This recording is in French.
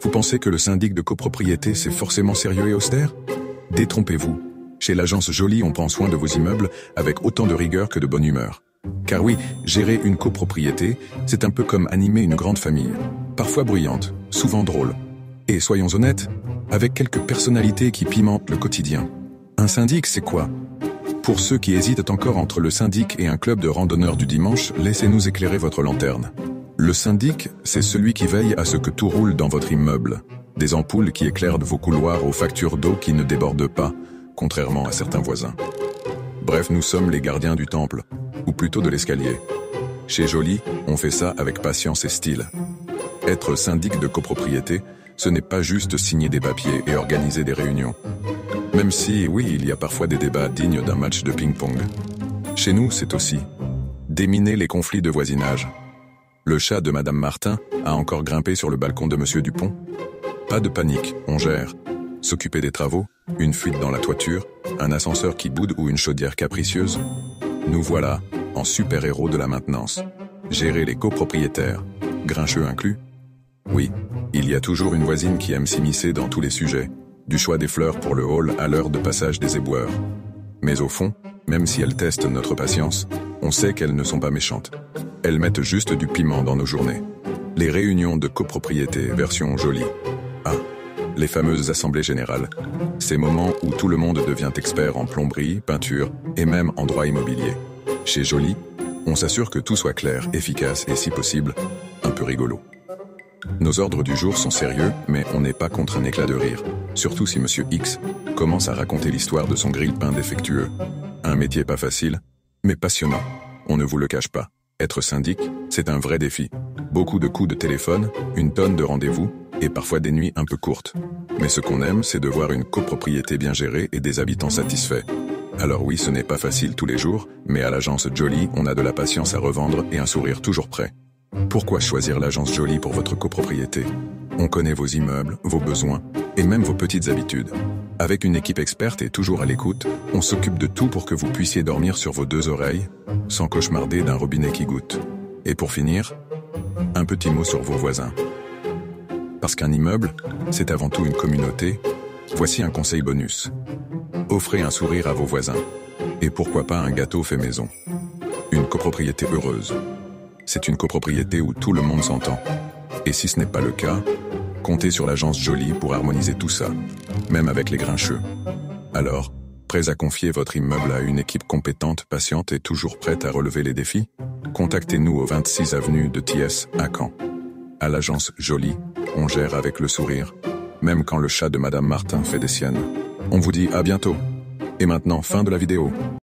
Vous pensez que le syndic de copropriété, c'est forcément sérieux et austère? Détrompez-vous. Chez l'agence Joly, on prend soin de vos immeubles avec autant de rigueur que de bonne humeur. Car oui, gérer une copropriété, c'est un peu comme animer une grande famille. Parfois bruyante, souvent drôle. Et soyons honnêtes, avec quelques personnalités qui pimentent le quotidien. Un syndic, c'est quoi? Pour ceux qui hésitent encore entre le syndic et un club de randonneurs du dimanche, laissez-nous éclairer votre lanterne. Le syndic, c'est celui qui veille à ce que tout roule dans votre immeuble. Des ampoules qui éclairent vos couloirs aux factures d'eau qui ne débordent pas, contrairement à certains voisins. Bref, nous sommes les gardiens du temple, ou plutôt de l'escalier. Chez Joly, on fait ça avec patience et style. Être syndic de copropriété, ce n'est pas juste signer des papiers et organiser des réunions. Même si, oui, il y a parfois des débats dignes d'un match de ping-pong. Chez nous, c'est aussi déminer les conflits de voisinage. Le chat de Madame Martin a encore grimpé sur le balcon de Monsieur Dupont. Pas de panique, on gère. S'occuper des travaux, une fuite dans la toiture, un ascenseur qui boude ou une chaudière capricieuse. Nous voilà, en super-héros de la maintenance. Gérer les copropriétaires, grincheux inclus. Oui, il y a toujours une voisine qui aime s'immiscer dans tous les sujets, du choix des fleurs pour le hall à l'heure de passage des éboueurs. Mais au fond, même si elles testent notre patience, on sait qu'elles ne sont pas méchantes. Elles mettent juste du piment dans nos journées. Les réunions de copropriété version Joly. Ah, les fameuses assemblées générales. Ces moments où tout le monde devient expert en plomberie, peinture et même en droit immobilier. Chez Joly, on s'assure que tout soit clair, efficace et si possible, un peu rigolo. Nos ordres du jour sont sérieux, mais on n'est pas contre un éclat de rire. Surtout si Monsieur X commence à raconter l'histoire de son grille-pain défectueux. Un métier pas facile, mais passionnant. On ne vous le cache pas. Être syndic, c'est un vrai défi. Beaucoup de coups de téléphone, une tonne de rendez-vous, et parfois des nuits un peu courtes. Mais ce qu'on aime, c'est de voir une copropriété bien gérée et des habitants satisfaits. Alors oui, ce n'est pas facile tous les jours, mais à l'agence Joly, on a de la patience à revendre et un sourire toujours prêt. Pourquoi choisir l'agence Joly pour votre copropriété? On connaît vos immeubles, vos besoins, et même vos petites habitudes. Avec une équipe experte et toujours à l'écoute, on s'occupe de tout pour que vous puissiez dormir sur vos deux oreilles, sans cauchemarder d'un robinet qui goutte. Et pour finir, un petit mot sur vos voisins. Parce qu'un immeuble, c'est avant tout une communauté, voici un conseil bonus. Offrez un sourire à vos voisins. Et pourquoi pas un gâteau fait maison. Une copropriété heureuse. C'est une copropriété où tout le monde s'entend. Et si ce n'est pas le cas, comptez sur l'agence Joly pour harmoniser tout ça, même avec les grincheux. Alors, prêts à confier votre immeuble à une équipe compétente, patiente et toujours prête à relever les défis? Contactez-nous au 26 avenue de Thiès à Caen. À l'agence Joly, on gère avec le sourire, même quand le chat de Madame Martin fait des siennes. On vous dit à bientôt. Et maintenant, fin de la vidéo.